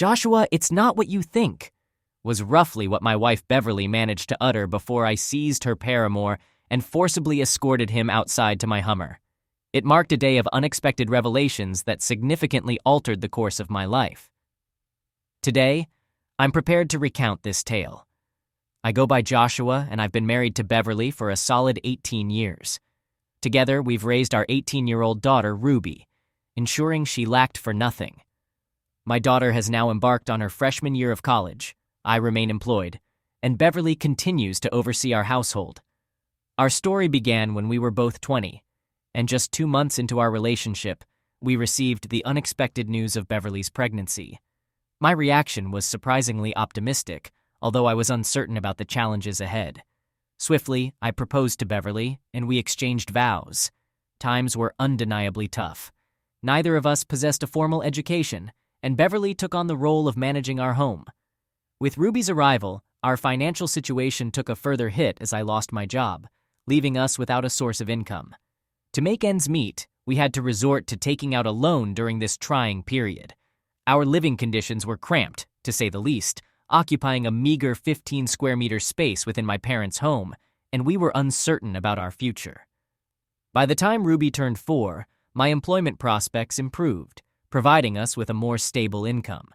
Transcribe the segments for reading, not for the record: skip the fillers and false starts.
"Joshua, it's not what you think," was roughly what my wife Beverly managed to utter before I seized her paramour and forcibly escorted him outside to my Hummer. It marked a day of unexpected revelations that significantly altered the course of my life. Today, I'm prepared to recount this tale. I go by Joshua, and I've been married to Beverly for a solid 18 years. Together, we've raised our 18-year-old daughter, Ruby, ensuring she lacked for nothing. My daughter has now embarked on her freshman year of college. I remain employed, and Beverly continues to oversee our household. Our story began when we were both 20, and just 2 months into our relationship, we received the unexpected news of Beverly's pregnancy. My reaction was surprisingly optimistic, although I was uncertain about the challenges ahead. Swiftly, I proposed to Beverly, and we exchanged vows. Times were undeniably tough. Neither of us possessed a formal education, and Beverly took on the role of managing our home. With Ruby's arrival, our financial situation took a further hit as I lost my job, leaving us without a source of income. To make ends meet, we had to resort to taking out a loan during this trying period. Our living conditions were cramped, to say the least, occupying a meager 15 square meter space within my parents' home, and we were uncertain about our future. By the time Ruby turned 4, my employment prospects improved, providing us with a more stable income.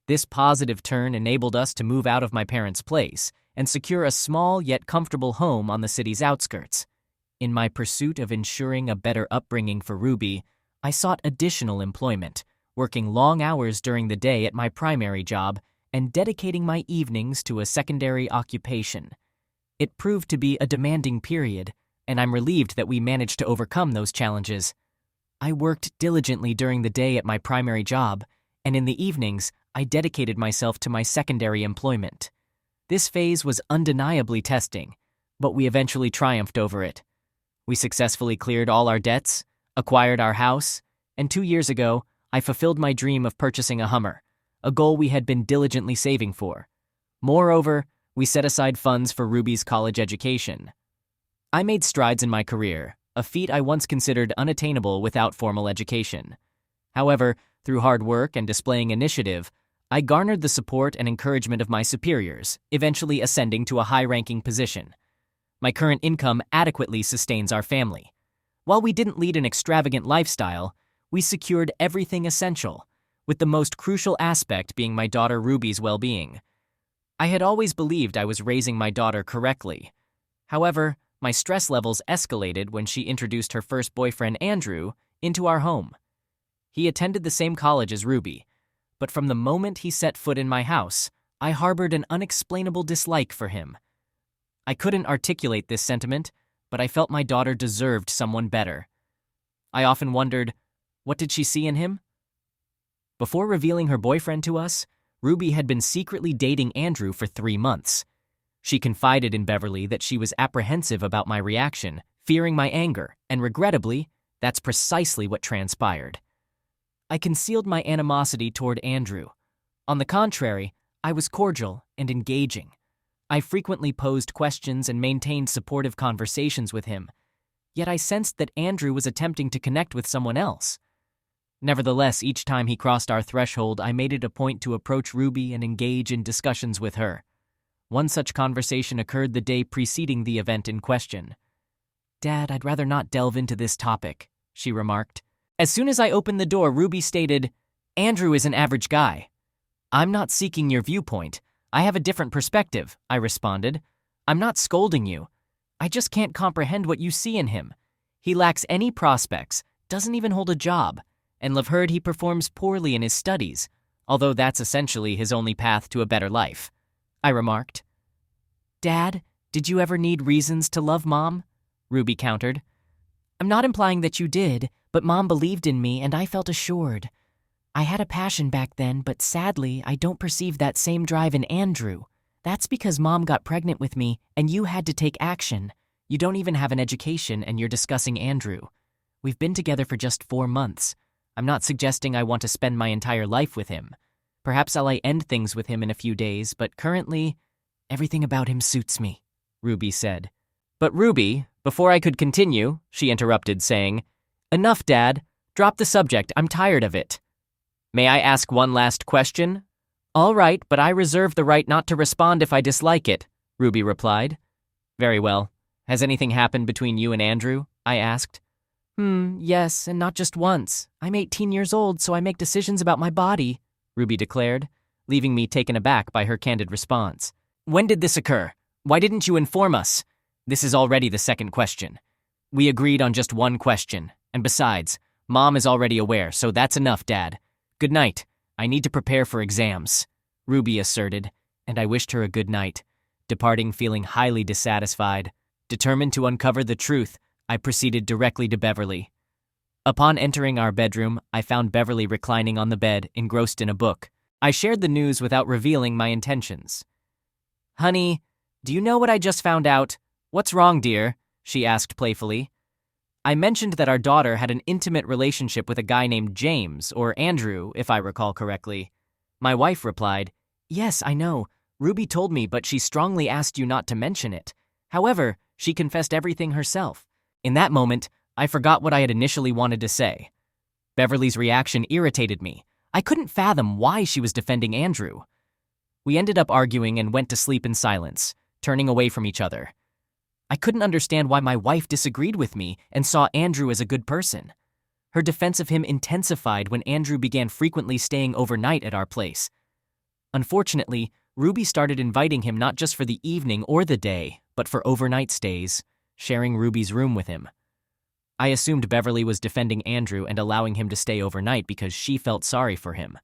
This positive turn enabled us to move out of my parents' place and secure a small yet comfortable home on the city's outskirts. In my pursuit of ensuring a better upbringing for Ruby, I sought additional employment, working long hours during the day at my primary job and dedicating my evenings to a secondary occupation. It proved to be a demanding period, and I'm relieved that we managed to overcome those challenges. I worked diligently during the day at my primary job, and in the evenings, I dedicated myself to my secondary employment. This phase was undeniably testing, but we eventually triumphed over it. We successfully cleared all our debts, acquired our house, and 2 years ago, I fulfilled my dream of purchasing a Hummer, a goal we had been diligently saving for. Moreover, we set aside funds for Ruby's college education. I made strides in my career, a feat I once considered unattainable without formal education. However, through hard work and displaying initiative, I garnered the support and encouragement of my superiors, eventually ascending to a high-ranking position. My current income adequately sustains our family. While we didn't lead an extravagant lifestyle, we secured everything essential, with the most crucial aspect being my daughter Ruby's well-being. I had always believed I was raising my daughter correctly. However, my stress levels escalated when she introduced her first boyfriend, Andrew, into our home. He attended the same college as Ruby, but from the moment he set foot in my house, I harbored an unexplainable dislike for him. I couldn't articulate this sentiment, but I felt my daughter deserved someone better. I often wondered, what did she see in him? Before revealing her boyfriend to us, Ruby had been secretly dating Andrew for 3 months. She confided in Beverly that she was apprehensive about my reaction, fearing my anger, and regrettably, that's precisely what transpired. I concealed my animosity toward Andrew. On the contrary, I was cordial and engaging. I frequently posed questions and maintained supportive conversations with him, yet I sensed that Andrew was attempting to connect with someone else. Nevertheless, each time he crossed our threshold, I made it a point to approach Ruby and engage in discussions with her. One such conversation occurred the day preceding the event in question. "Dad, I'd rather not delve into this topic," she remarked. As soon as I opened the door, Ruby stated, "Andrew is an average guy." "I'm not seeking your viewpoint. I have a different perspective," I responded. "I'm not scolding you. I just can't comprehend what you see in him. He lacks any prospects, doesn't even hold a job, and I've heard he performs poorly in his studies, although that's essentially his only path to a better life," I remarked. "Dad, did you ever need reasons to love Mom?" Ruby countered. "I'm not implying that you did, but Mom believed in me and I felt assured. I had a passion back then, but sadly, I don't perceive that same drive in Andrew. That's because Mom got pregnant with me and you had to take action. You don't even have an education and you're discussing Andrew. We've been together for just 4 months. I'm not suggesting I want to spend my entire life with him. Perhaps I'll end things with him in a few days, but currently, everything about him suits me," Ruby said. "But Ruby, before I could continue," she interrupted, saying, "Enough, Dad. Drop the subject. I'm tired of it." "May I ask one last question?" All right, but I reserve the right not to respond if I dislike it, Ruby replied. Very well. Has anything happened between you and Andrew? I asked. Yes, and not just once. I'm 18 years old, so I make decisions about my body, Ruby declared, leaving me taken aback by her candid response. When did this occur? Why didn't you inform us? This is already the second question. We agreed on just one question, and besides, Mom is already aware, so that's enough, Dad. Good night. I need to prepare for exams, Ruby asserted, and I wished her a good night, departing feeling highly dissatisfied. Determined to uncover the truth, I proceeded directly to Beverly. Upon entering our bedroom, I found Beverly reclining on the bed, engrossed in a book. I shared the news without revealing my intentions. Honey, do you know what I just found out? What's wrong, dear? She asked playfully. I mentioned that our daughter had an intimate relationship with a guy named James, or Andrew, if I recall correctly. My wife replied, Yes, I know. Ruby told me, but she strongly asked you not to mention it. However, she confessed everything herself. In that moment, I forgot what I had initially wanted to say. Beverly's reaction irritated me. I couldn't fathom why she was defending Andrew. We ended up arguing and went to sleep in silence, turning away from each other. I couldn't understand why my wife disagreed with me and saw Andrew as a good person. Her defense of him intensified when Andrew began frequently staying overnight at our place. Unfortunately, Ruby started inviting him not just for the evening or the day, but for overnight stays, sharing Ruby's room with him. I assumed Beverly was defending Andrew and allowing him to stay overnight because she felt sorry for him.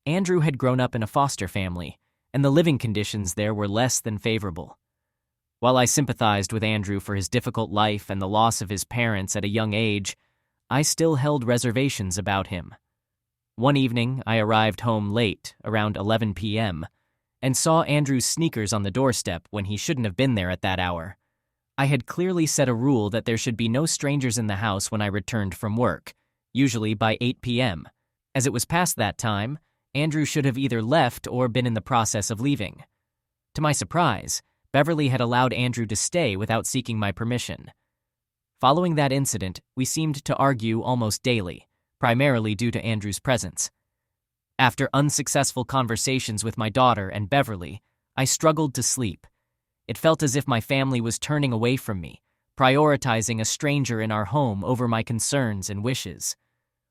Andrew had grown up in a foster family, and the living conditions there were less than favorable. While I sympathized with Andrew for his difficult life and the loss of his parents at a young age, I still held reservations about him. One evening, I arrived home late, around 11 p.m., and saw Andrew's sneakers on the doorstep when he shouldn't have been there at that hour. I had clearly set a rule that there should be no strangers in the house when I returned from work, usually by 8 p.m. As it was past that time, Andrew should have either left or been in the process of leaving. To my surprise, Beverly had allowed Andrew to stay without seeking my permission. Following that incident, we seemed to argue almost daily, primarily due to Andrew's presence. After unsuccessful conversations with my daughter and Beverly, I struggled to sleep. It felt as if my family was turning away from me, prioritizing a stranger in our home over my concerns and wishes.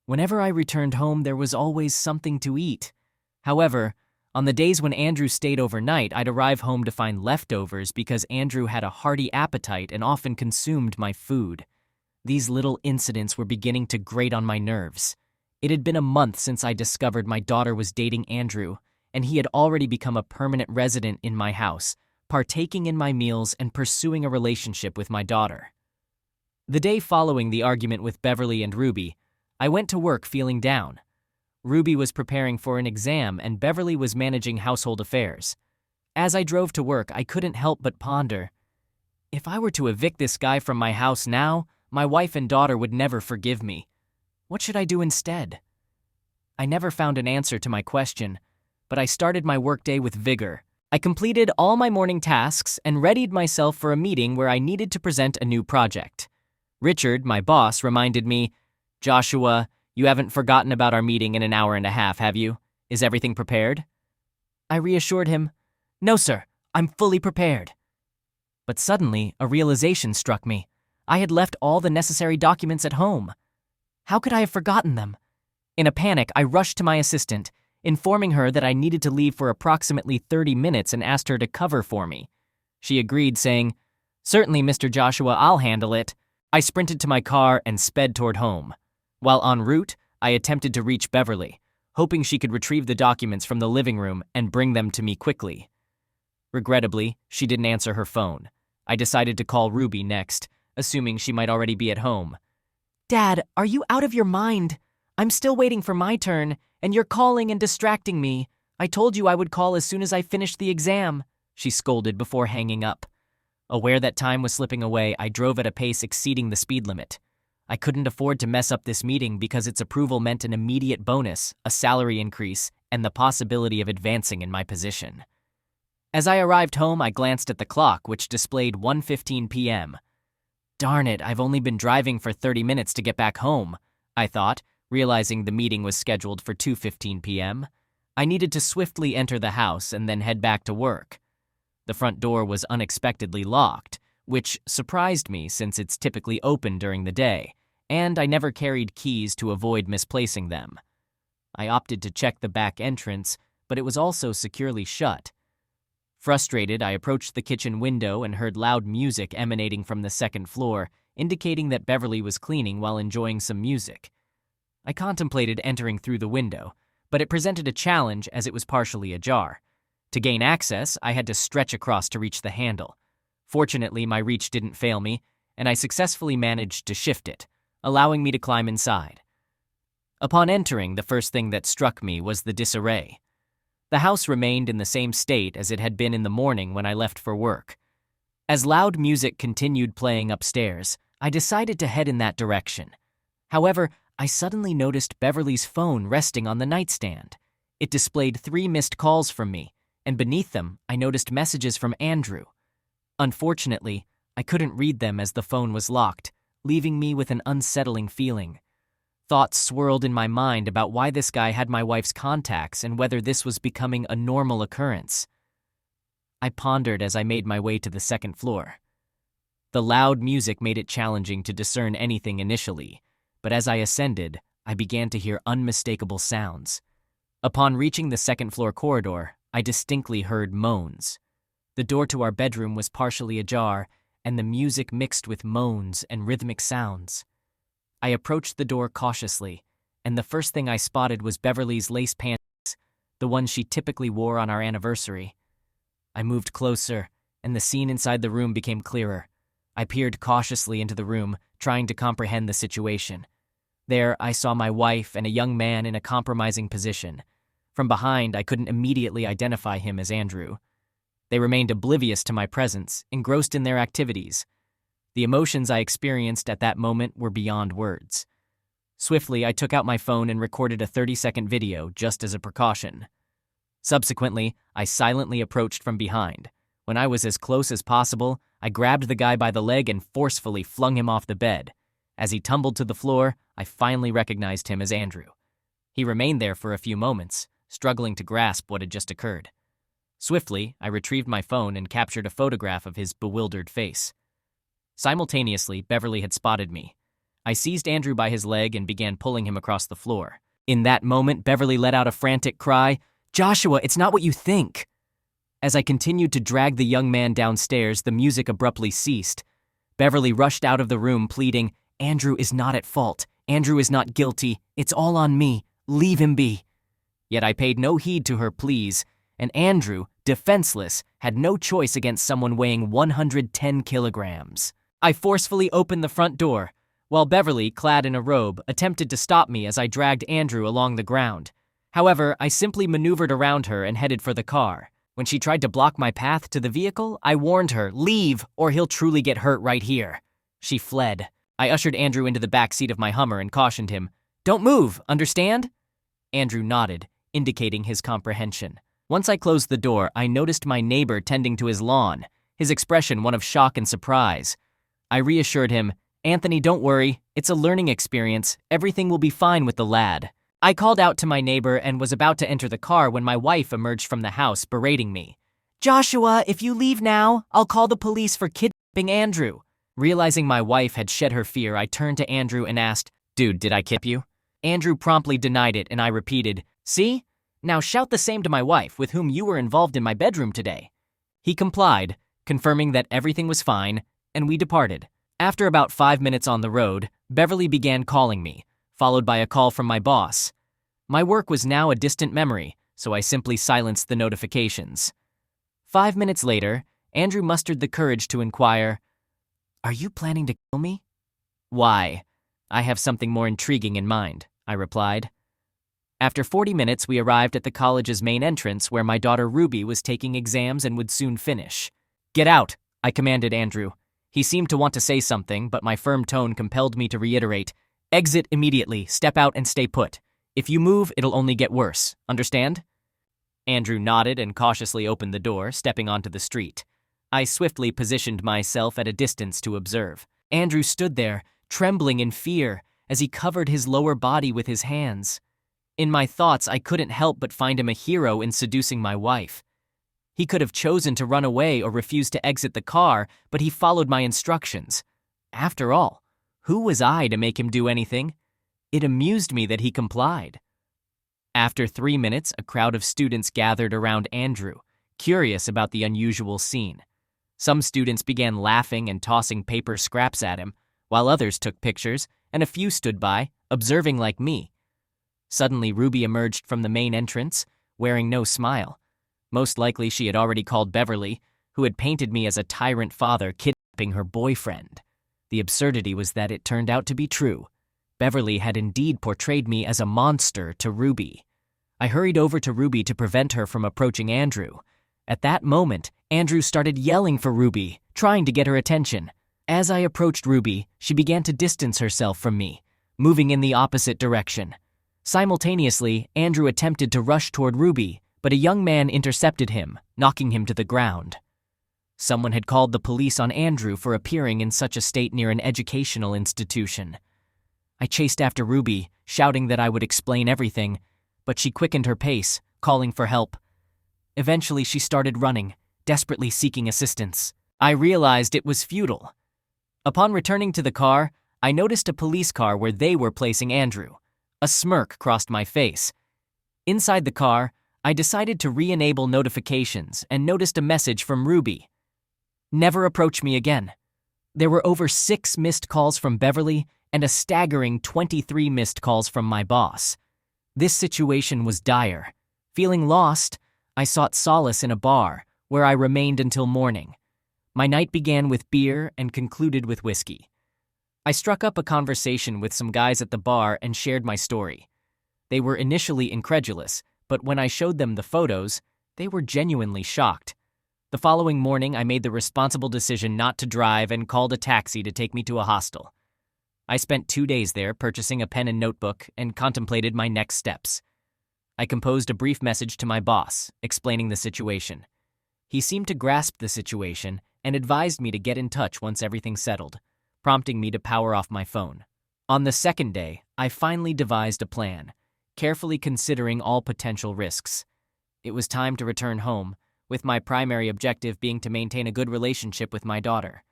Whenever I returned home, there was always something to eat. However, on the days when Andrew stayed overnight, I'd arrive home to find leftovers because Andrew had a hearty appetite and often consumed my food. These little incidents were beginning to grate on my nerves. It had been a month since I discovered my daughter was dating Andrew, and he had already become a permanent resident in my house, partaking in my meals and pursuing a relationship with my daughter. The day following the argument with Beverly and Ruby, I went to work feeling down. Ruby was preparing for an exam and Beverly was managing household affairs. As I drove to work, I couldn't help but ponder. If I were to evict this guy from my house now, my wife and daughter would never forgive me. What should I do instead? I never found an answer to my question, but I started my workday with vigor. I completed all my morning tasks and readied myself for a meeting where I needed to present a new project. Richard, my boss, reminded me, Joshua, you haven't forgotten about our meeting in an hour and a half, have you? Is everything prepared? I reassured him, No, sir, I'm fully prepared. But suddenly, a realization struck me. I had left all the necessary documents at home. How could I have forgotten them? In a panic, I rushed to my assistant, informing her that I needed to leave for approximately 30 minutes and asked her to cover for me. She agreed, saying, Certainly, Mr. Joshua, I'll handle it. I sprinted to my car and sped toward home. While en route, I attempted to reach Beverly, hoping she could retrieve the documents from the living room and bring them to me quickly. Regrettably, she didn't answer her phone. I decided to call Ruby next, assuming she might already be at home. Dad, are you out of your mind? I'm still waiting for my turn, and you're calling and distracting me. I told you I would call as soon as I finished the exam, she scolded before hanging up. Aware that time was slipping away, I drove at a pace exceeding the speed limit. I couldn't afford to mess up this meeting because its approval meant an immediate bonus, a salary increase, and the possibility of advancing in my position. As I arrived home, I glanced at the clock, which displayed 1:15 p.m. Darn it, I've only been driving for 30 minutes to get back home, I thought, realizing the meeting was scheduled for 2:15 p.m. I needed to swiftly enter the house and then head back to work. The front door was unexpectedly locked, which surprised me since it's typically open during the day, and I never carried keys to avoid misplacing them. I opted to check the back entrance, but it was also securely shut. Frustrated, I approached the kitchen window and heard loud music emanating from the second floor, indicating that Beverly was cleaning while enjoying some music. I contemplated entering through the window, but it presented a challenge as it was partially ajar. To gain access, I had to stretch across to reach the handle. Fortunately, my reach didn't fail me, and I successfully managed to shift it, allowing me to climb inside. Upon entering, the first thing that struck me was the disarray. The house remained in the same state as it had been in the morning when I left for work. As loud music continued playing upstairs, I decided to head in that direction. However, I suddenly noticed Beverly's phone resting on the nightstand. It displayed 3 missed calls from me, and beneath them, I noticed messages from Andrew. Unfortunately, I couldn't read them as the phone was locked, leaving me with an unsettling feeling. Thoughts swirled in my mind about why this guy had my wife's contacts and whether this was becoming a normal occurrence. I pondered as I made my way to the second floor. The loud music made it challenging to discern anything initially, but as I ascended, I began to hear unmistakable sounds. Upon reaching the second-floor corridor, I distinctly heard moans. The door to our bedroom was partially ajar, and the music mixed with moans and rhythmic sounds. I approached the door cautiously, and the first thing I spotted was Beverly's lace panties, the ones she typically wore on our anniversary. I moved closer, and the scene inside the room became clearer. I peered cautiously into the room, trying to comprehend the situation. There, I saw my wife and a young man in a compromising position. From behind, I couldn't immediately identify him as Andrew. They remained oblivious to my presence, engrossed in their activities. The emotions I experienced at that moment were beyond words. Swiftly, I took out my phone and recorded a 30-second video just as a precaution. Subsequently, I silently approached from behind. When I was as close as possible, I grabbed the guy by the leg and forcefully flung him off the bed. As he tumbled to the floor, I finally recognized him as Andrew. He remained there for a few moments, struggling to grasp what had just occurred. Swiftly, I retrieved my phone and captured a photograph of his bewildered face. Simultaneously, Beverly had spotted me. I seized Andrew by his leg and began pulling him across the floor. In that moment, Beverly let out a frantic cry, "Joshua, it's not what you think!" As I continued to drag the young man downstairs, the music abruptly ceased. Beverly rushed out of the room, pleading, "Andrew is not at fault. Andrew is not guilty. It's all on me. Leave him be." Yet I paid no heed to her pleas, and Andrew, defenseless, had no choice against someone weighing 110 kilograms. I forcefully opened the front door, while Beverly, clad in a robe, attempted to stop me as I dragged Andrew along the ground. However, I simply maneuvered around her and headed for the car. When she tried to block my path to the vehicle, I warned her, "Leave, or he'll truly get hurt right here." She fled. I ushered Andrew into the back seat of my Hummer and cautioned him, "Don't move, understand?" Andrew nodded, indicating his comprehension. Once I closed the door, I noticed my neighbor tending to his lawn, his expression one of shock and surprise. I reassured him, "Anthony, don't worry. It's a learning experience. Everything will be fine with the lad." I called out to my neighbor and was about to enter the car when my wife emerged from the house, berating me. "Joshua, if you leave now, I'll call the police for kidnapping Andrew." Realizing my wife had shed her fear, I turned to Andrew and asked, "Dude, did I kidnap you?" Andrew promptly denied it, and I repeated, "See? Now shout the same to my wife, with whom you were involved in my bedroom today." He complied, confirming that everything was fine, and we departed. After about 5 minutes on the road, Beverly began calling me, followed by a call from my boss. My work was now a distant memory, so I simply silenced the notifications. 5 minutes later, Andrew mustered the courage to inquire, "Are you planning to kill me?" "Why? I have something more intriguing in mind," I replied. After 40 minutes, we arrived at the college's main entrance where my daughter Ruby was taking exams and would soon finish. "Get out," I commanded Andrew. He seemed to want to say something, but my firm tone compelled me to reiterate, "Exit immediately, step out and stay put. If you move, it'll only get worse. Understand?" Andrew nodded and cautiously opened the door, stepping onto the street. I swiftly positioned myself at a distance to observe. Andrew stood there, trembling in fear, as he covered his lower body with his hands. In my thoughts, I couldn't help but find him a hero in seducing my wife. He could have chosen to run away or refuse to exit the car, but he followed my instructions. After all, who was I to make him do anything? It amused me that he complied. After 3 minutes, a crowd of students gathered around Andrew, curious about the unusual scene. Some students began laughing and tossing paper scraps at him, while others took pictures, and a few stood by, observing like me. Suddenly, Ruby emerged from the main entrance, wearing no smile. Most likely she had already called Beverly, who had painted me as a tyrant father kidnapping her boyfriend. The absurdity was that it turned out to be true. Beverly had indeed portrayed me as a monster to Ruby. I hurried over to Ruby to prevent her from approaching Andrew. At that moment, Andrew started yelling for Ruby, trying to get her attention. As I approached Ruby, she began to distance herself from me, moving in the opposite direction. Simultaneously, Andrew attempted to rush toward Ruby, but a young man intercepted him, knocking him to the ground. Someone had called the police on Andrew for appearing in such a state near an educational institution. I chased after Ruby, shouting that I would explain everything, but she quickened her pace, calling for help. Eventually, she started running, desperately seeking assistance. I realized it was futile. Upon returning to the car, I noticed a police car where they were placing Andrew. A smirk crossed my face. Inside the car, I decided to re-enable notifications and noticed a message from Ruby. Never approach me again. There were over 6 missed calls from Beverly and a staggering 23 missed calls from my boss. This situation was dire. Feeling lost, I sought solace in a bar, where I remained until morning. My night began with beer and concluded with whiskey. I struck up a conversation with some guys at the bar and shared my story. They were initially incredulous, but when I showed them the photos, they were genuinely shocked. The following morning, I made the responsible decision not to drive and called a taxi to take me to a hostel. I spent 2 days there purchasing a pen and notebook and contemplated my next steps. I composed a brief message to my boss, explaining the situation. He seemed to grasp the situation and advised me to get in touch once everything settled, prompting me to power off my phone. On the second day, I finally devised a plan, carefully considering all potential risks. It was time to return home, with my primary objective being to maintain a good relationship with my daughter.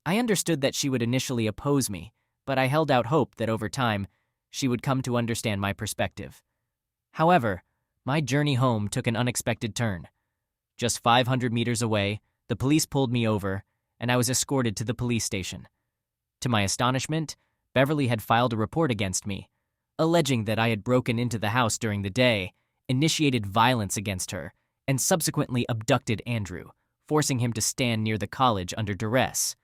I understood that she would initially oppose me, but I held out hope that over time, she would come to understand my perspective. However, my journey home took an unexpected turn. Just 500 meters away, the police pulled me over, and I was escorted to the police station. To my astonishment, Beverly had filed a report against me, alleging that I had broken into the house during the day, initiated violence against her, and subsequently abducted Andrew, forcing him to stand near the college under duress.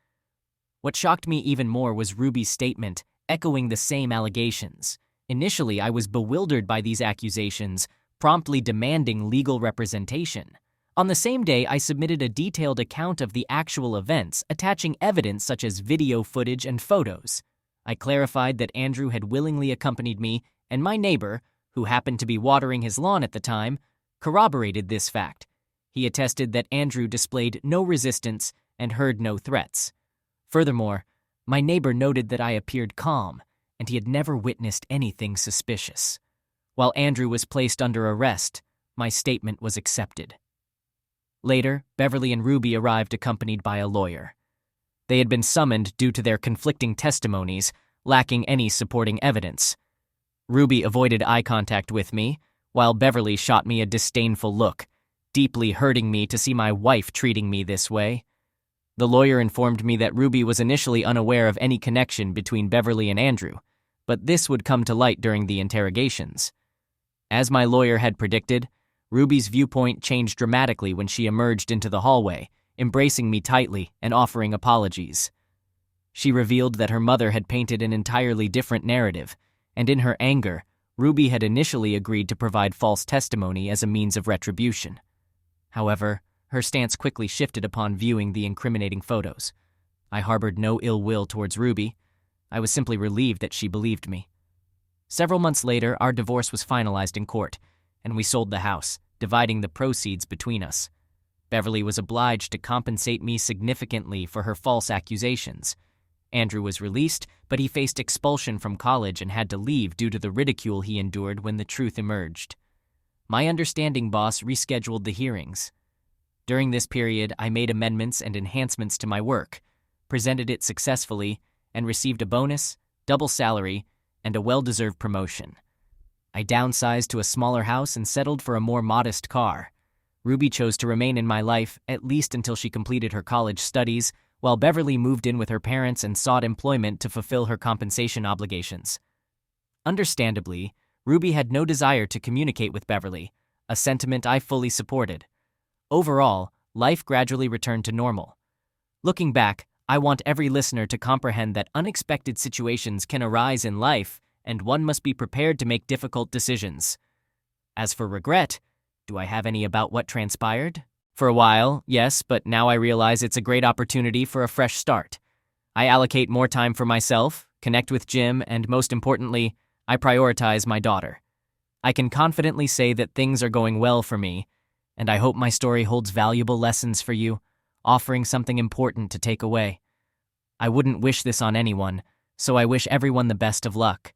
What shocked me even more was Ruby's statement, echoing the same allegations. Initially, I was bewildered by these accusations, promptly demanding legal representation. On the same day, I submitted a detailed account of the actual events, attaching evidence such as video footage and photos. I clarified that Andrew had willingly accompanied me, and my neighbor, who happened to be watering his lawn at the time, corroborated this fact. He attested that Andrew displayed no resistance and heard no threats. Furthermore, my neighbor noted that I appeared calm, and he had never witnessed anything suspicious. While Andrew was placed under arrest, my statement was accepted. Later, Beverly and Ruby arrived accompanied by a lawyer. They had been summoned due to their conflicting testimonies, lacking any supporting evidence. Ruby avoided eye contact with me, while Beverly shot me a disdainful look, deeply hurting me to see my wife treating me this way. The lawyer informed me that Ruby was initially unaware of any connection between Beverly and Andrew, but this would come to light during the interrogations. As my lawyer had predicted, Ruby's viewpoint changed dramatically when she emerged into the hallway, embracing me tightly and offering apologies. She revealed that her mother had painted an entirely different narrative, and in her anger, Ruby had initially agreed to provide false testimony as a means of retribution. However, her stance quickly shifted upon viewing the incriminating photos. I harbored no ill will towards Ruby. I was simply relieved that she believed me. Several months later, our divorce was finalized in court, and we sold the house, dividing the proceeds between us. Beverly was obliged to compensate me significantly for her false accusations, Andrew was released, but he faced expulsion from college and had to leave due to the ridicule he endured when the truth emerged. My understanding boss rescheduled the hearings. During this period, I made amendments and enhancements to my work, presented it successfully, and received a bonus, double salary, and a well-deserved promotion. I downsized to a smaller house and settled for a more modest car. Ruby chose to remain in my life, at least until she completed her college studies, while Beverly moved in with her parents and sought employment to fulfill her compensation obligations. Understandably, Ruby had no desire to communicate with Beverly, a sentiment I fully supported. Overall, life gradually returned to normal. Looking back, I want every listener to comprehend that unexpected situations can arise in life, and one must be prepared to make difficult decisions. As for regret, do I have any about what transpired? For a while, yes, but now I realize it's a great opportunity for a fresh start. I allocate more time for myself, connect with Jim, and most importantly, I prioritize my daughter. I can confidently say that things are going well for me, and I hope my story holds valuable lessons for you, offering something important to take away. I wouldn't wish this on anyone, so I wish everyone the best of luck.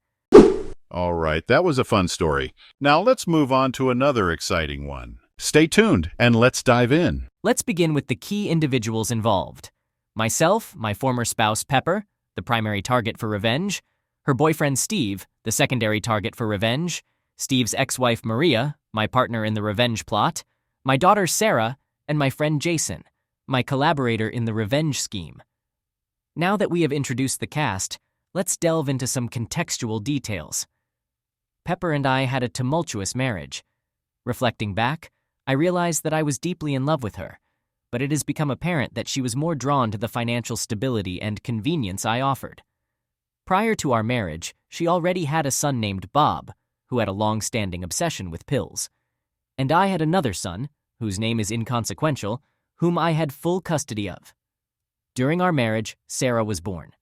All right, that was a fun story. Now let's move on to another exciting one. Stay tuned and let's dive in. Let's begin with the key individuals involved. Myself, my former spouse Pepper, the primary target for revenge, her boyfriend Steve, the secondary target for revenge, Steve's ex-wife Maria, my partner in the revenge plot, my daughter Sarah, and my friend Jason, my collaborator in the revenge scheme. Now that we have introduced the cast, let's delve into some contextual details. Pepper and I had a tumultuous marriage. Reflecting back, I realized that I was deeply in love with her, but it has become apparent that she was more drawn to the financial stability and convenience I offered. Prior to our marriage, she already had a son named Bob, who had a long-standing obsession with pills. And I had another son, whose name is inconsequential, whom I had full custody of. During our marriage, Sarah was born.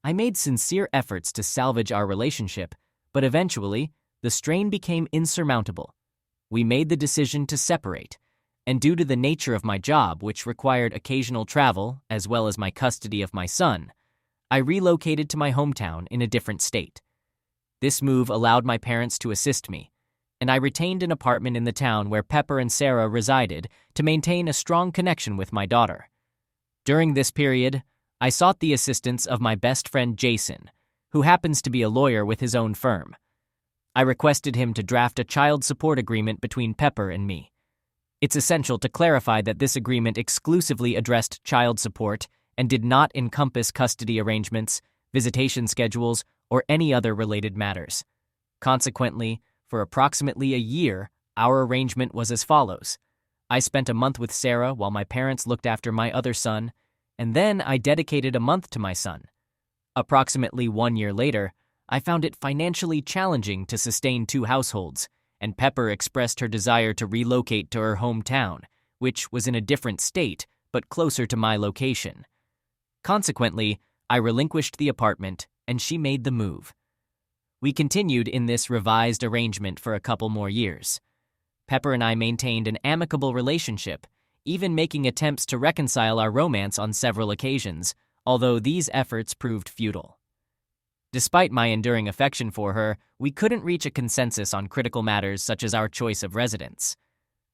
I made sincere efforts to salvage our relationship, but eventually, the strain became insurmountable. We made the decision to separate, and due to the nature of my job, which required occasional travel, as well as my custody of my son, I relocated to my hometown in a different state. This move allowed my parents to assist me, and I retained an apartment in the town where Pepper and Sarah resided to maintain a strong connection with my daughter. During this period, I sought the assistance of my best friend Jason, who happens to be a lawyer with his own firm. I requested him to draft a child support agreement between Pepper and me. It's essential to clarify that this agreement exclusively addressed child support and did not encompass custody arrangements, visitation schedules, or any other related matters. Consequently, for approximately a year, our arrangement was as follows. I spent a month with Sarah while my parents looked after my other son, and then I dedicated a month to my son. Approximately 1 year later, I found it financially challenging to sustain 2 households, and Pepper expressed her desire to relocate to her hometown, which was in a different state, but closer to my location. Consequently, I relinquished the apartment, and she made the move. We continued in this revised arrangement for a couple more years. Pepper and I maintained an amicable relationship, even making attempts to reconcile our romance on several occasions, although these efforts proved futile. Despite my enduring affection for her, we couldn't reach a consensus on critical matters such as our choice of residence.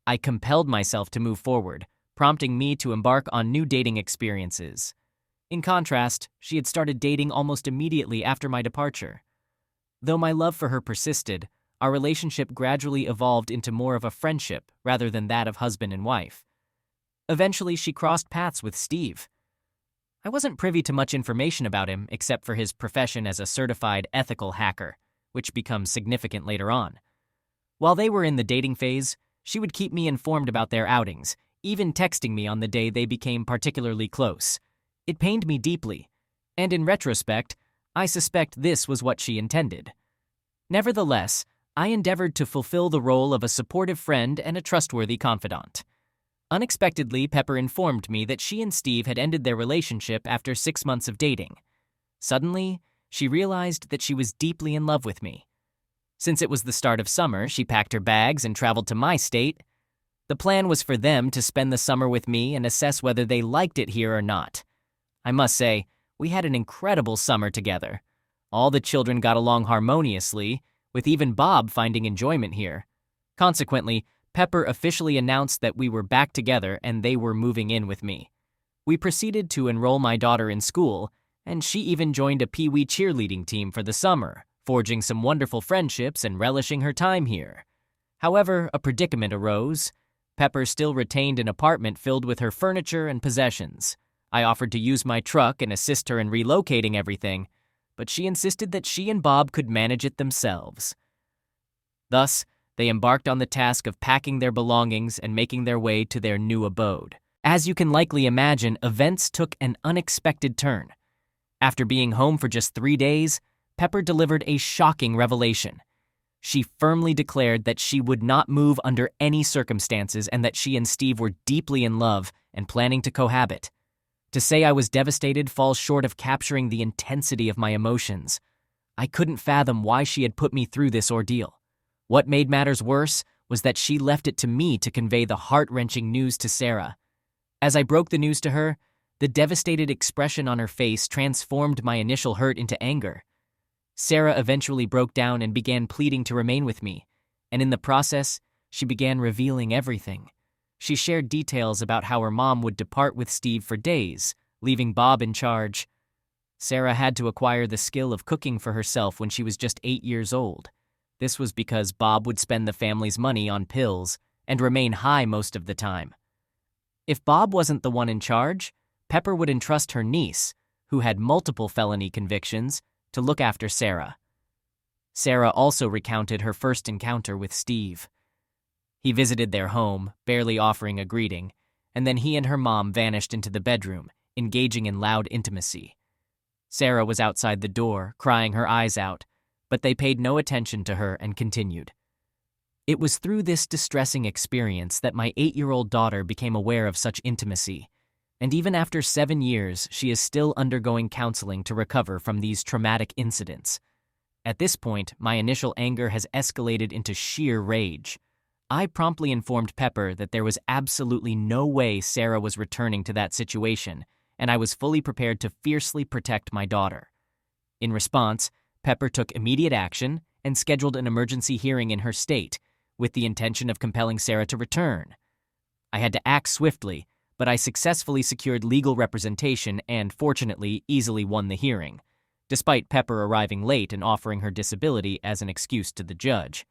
I compelled myself to move forward, prompting me to embark on new dating experiences. In contrast, she had started dating almost immediately after my departure. Though my love for her persisted, our relationship gradually evolved into more of a friendship rather than that of husband and wife. Eventually, she crossed paths with Steve. I wasn't privy to much information about him except for his profession as a certified ethical hacker, which becomes significant later on. While they were in the dating phase, she would keep me informed about their outings, even texting me on the day they became particularly close. It pained me deeply, and in retrospect, I suspect this was what she intended. Nevertheless, I endeavored to fulfill the role of a supportive friend and a trustworthy confidant. Unexpectedly, Pepper informed me that she and Steve had ended their relationship after 6 months of dating. Suddenly, she realized that she was deeply in love with me. Since it was the start of summer, she packed her bags and traveled to my state. The plan was for them to spend the summer with me and assess whether they liked it here or not. I must say, We had an incredible summer together. All the children got along harmoniously, with even Bob finding enjoyment here. Consequently, Pepper officially announced that we were back together and they were moving in with me. We proceeded to enroll my daughter in school, and she even joined a Pee-wee cheerleading team for the summer, forging some wonderful friendships and relishing her time here. However, a predicament arose. Pepper still retained an apartment filled with her furniture and possessions. I offered to use my truck and assist her in relocating everything, but she insisted that she and Bob could manage it themselves. Thus, they embarked on the task of packing their belongings and making their way to their new abode. As you can likely imagine, events took an unexpected turn. After being home for just 3 days, Pepper delivered a shocking revelation. She firmly declared that she would not move under any circumstances and that she and Steve were deeply in love and planning to cohabit. To say I was devastated falls short of capturing the intensity of my emotions. I couldn't fathom why she had put me through this ordeal. What made matters worse was that she left it to me to convey the heart-wrenching news to Sarah. As I broke the news to her, the devastated expression on her face transformed my initial hurt into anger. Sarah eventually broke down and began pleading to remain with me, and in the process, she began revealing everything. She shared details about how her mom would depart with Steve for days, leaving Bob in charge. Sarah had to acquire the skill of cooking for herself when she was just 8 years old. This was because Bob would spend the family's money on pills and remain high most of the time. If Bob wasn't the one in charge, Pepper would entrust her niece, who had multiple felony convictions, to look after Sarah. Sarah also recounted her first encounter with Steve. He visited their home, barely offering a greeting, and then he and her mom vanished into the bedroom, engaging in loud intimacy. Sarah was outside the door, crying her eyes out, but they paid no attention to her and continued. It was through this distressing experience that my 8-year-old daughter became aware of such intimacy, and even after 7 years, she is still undergoing counseling to recover from these traumatic incidents. At this point, my initial anger has escalated into sheer rage. I promptly informed Pepper that there was absolutely no way Sarah was returning to that situation, and I was fully prepared to fiercely protect my daughter. In response, Pepper took immediate action and scheduled an emergency hearing in her state, with the intention of compelling Sarah to return. I had to act swiftly, but I successfully secured legal representation and, fortunately, easily won the hearing, despite Pepper arriving late and offering her disability as an excuse to the judge.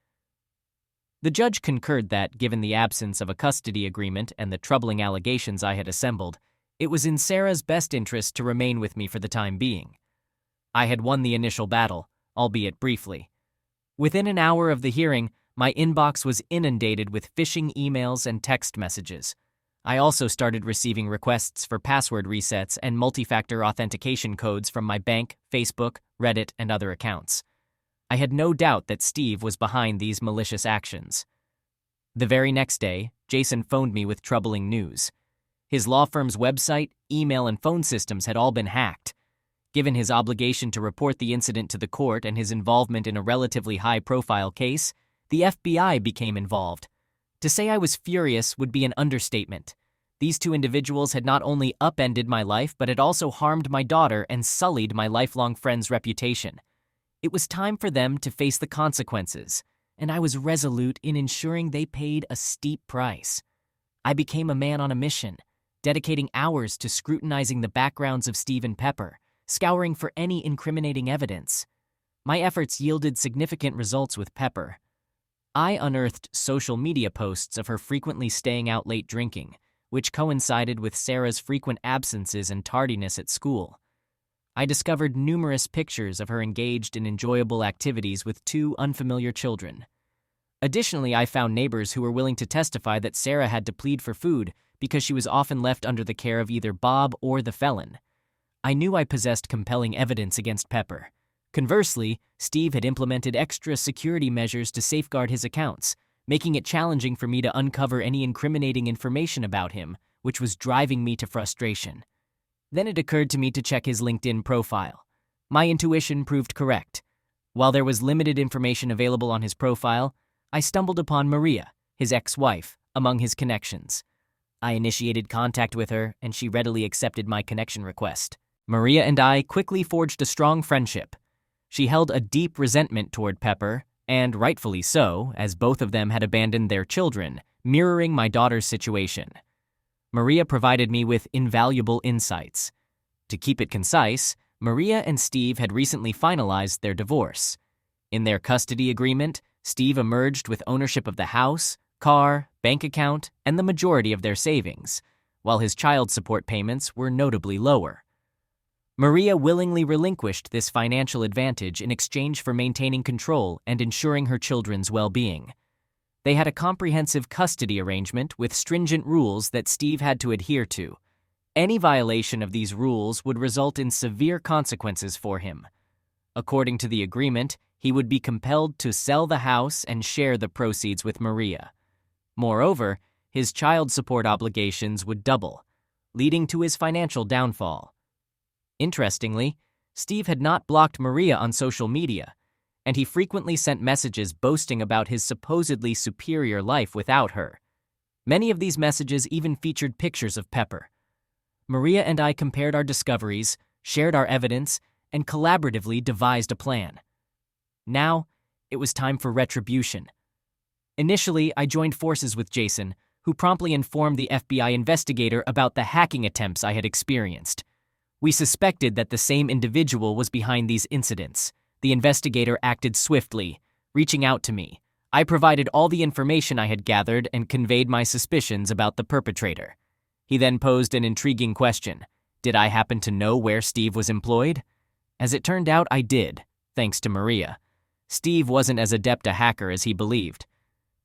The judge concurred that, given the absence of a custody agreement and the troubling allegations I had assembled, it was in Sarah's best interest to remain with me for the time being. I had won the initial battle, albeit briefly. Within an hour of the hearing, my inbox was inundated with phishing emails and text messages. I also started receiving requests for password resets and multi-factor authentication codes from my bank, Facebook, Reddit, and other accounts. I had no doubt that Steve was behind these malicious actions. The very next day, Jason phoned me with troubling news. His law firm's website, email, and phone systems had all been hacked. Given his obligation to report the incident to the court and his involvement in a relatively high-profile case, the FBI became involved. To say I was furious would be an understatement. These two individuals had not only upended my life, but had also harmed my daughter and sullied my lifelong friend's reputation. It was time for them to face the consequences, and I was resolute in ensuring they paid a steep price. I became a man on a mission, dedicating hours to scrutinizing the backgrounds of Steve and Pepper, scouring for any incriminating evidence. My efforts yielded significant results with Pepper. I unearthed social media posts of her frequently staying out late drinking, which coincided with Sarah's frequent absences and tardiness at school. I discovered numerous pictures of her engaged in enjoyable activities with 2 unfamiliar children. Additionally, I found neighbors who were willing to testify that Sarah had to plead for food because she was often left under the care of either Bob or the felon. I knew I possessed compelling evidence against Pepper. Conversely, Steve had implemented extra security measures to safeguard his accounts, making it challenging for me to uncover any incriminating information about him, which was driving me to frustration. Then it occurred to me to check his LinkedIn profile. My intuition proved correct. While there was limited information available on his profile, I stumbled upon Maria, his ex-wife, among his connections. I initiated contact with her, and she readily accepted my connection request. Maria and I quickly forged a strong friendship. She held a deep resentment toward Pepper, and rightfully so, as both of them had abandoned their children, mirroring my daughter's situation. Maria provided me with invaluable insights. To keep it concise, Maria and Steve had recently finalized their divorce. In their custody agreement, Steve emerged with ownership of the house, car, bank account, and the majority of their savings, while his child support payments were notably lower. Maria willingly relinquished this financial advantage in exchange for maintaining control and ensuring her children's well-being. They had a comprehensive custody arrangement with stringent rules that Steve had to adhere to. Any violation of these rules would result in severe consequences for him. According to the agreement, he would be compelled to sell the house and share the proceeds with Maria. Moreover, his child support obligations would double, leading to his financial downfall. Interestingly, Steve had not blocked Maria on social media, and he frequently sent messages boasting about his supposedly superior life without her. Many of these messages even featured pictures of Pepper. Maria and I compared our discoveries, shared our evidence, and collaboratively devised a plan. Now, it was time for retribution. Initially, I joined forces with Jason, who promptly informed the FBI investigator about the hacking attempts I had experienced. We suspected that the same individual was behind these incidents. The investigator acted swiftly, reaching out to me. I provided all the information I had gathered and conveyed my suspicions about the perpetrator. He then posed an intriguing question. Did I happen to know where Steve was employed? As it turned out, I did, thanks to Maria. Steve wasn't as adept a hacker as he believed.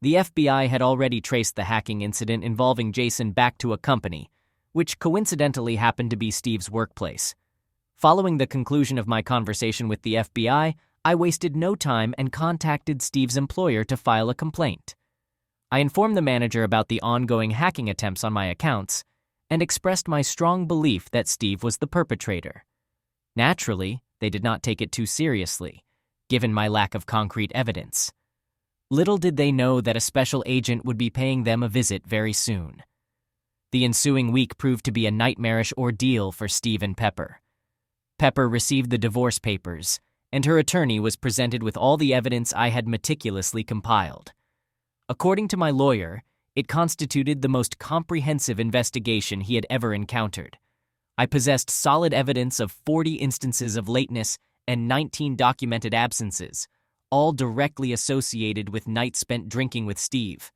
The FBI had already traced the hacking incident involving Jason back to a company, which coincidentally happened to be Steve's workplace. Following the conclusion of my conversation with the FBI, I wasted no time and contacted Steve's employer to file a complaint. I informed the manager about the ongoing hacking attempts on my accounts and expressed my strong belief that Steve was the perpetrator. Naturally, they did not take it too seriously, given my lack of concrete evidence. Little did they know that a special agent would be paying them a visit very soon. The ensuing week proved to be a nightmarish ordeal for Steve and Pepper. Pepper received the divorce papers, and her attorney was presented with all the evidence I had meticulously compiled. According to my lawyer, it constituted the most comprehensive investigation he had ever encountered. I possessed solid evidence of 40 instances of lateness and 19 documented absences, all directly associated with nights spent drinking with Steve.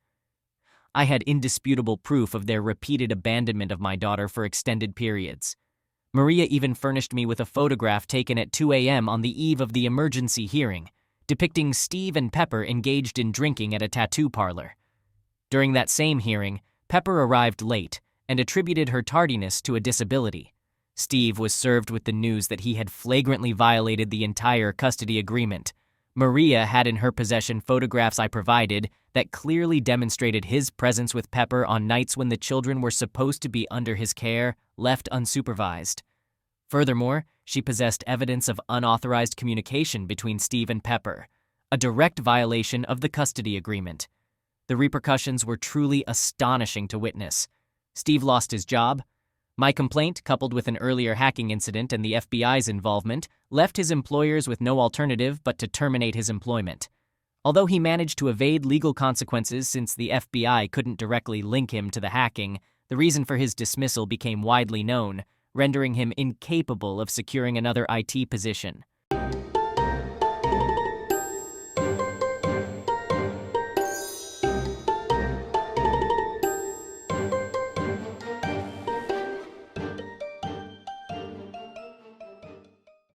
I had indisputable proof of their repeated abandonment of my daughter for extended periods. Maria even furnished me with a photograph taken at 2 a.m. on the eve of the emergency hearing, depicting Steve and Pepper engaged in drinking at a tattoo parlor. During that same hearing, Pepper arrived late and attributed her tardiness to a disability. Steve was served with the news that he had flagrantly violated the entire custody agreement. Maria had in her possession photographs I provided that clearly demonstrated his presence with Pepper on nights when the children were supposed to be under his care, left unsupervised. Furthermore, she possessed evidence of unauthorized communication between Steve and Pepper, a direct violation of the custody agreement. The repercussions were truly astonishing to witness. Steve lost his job. My complaint, coupled with an earlier hacking incident and the FBI's involvement, left his employers with no alternative but to terminate his employment. Although he managed to evade legal consequences since the FBI couldn't directly link him to the hacking, the reason for his dismissal became widely known, rendering him incapable of securing another IT position.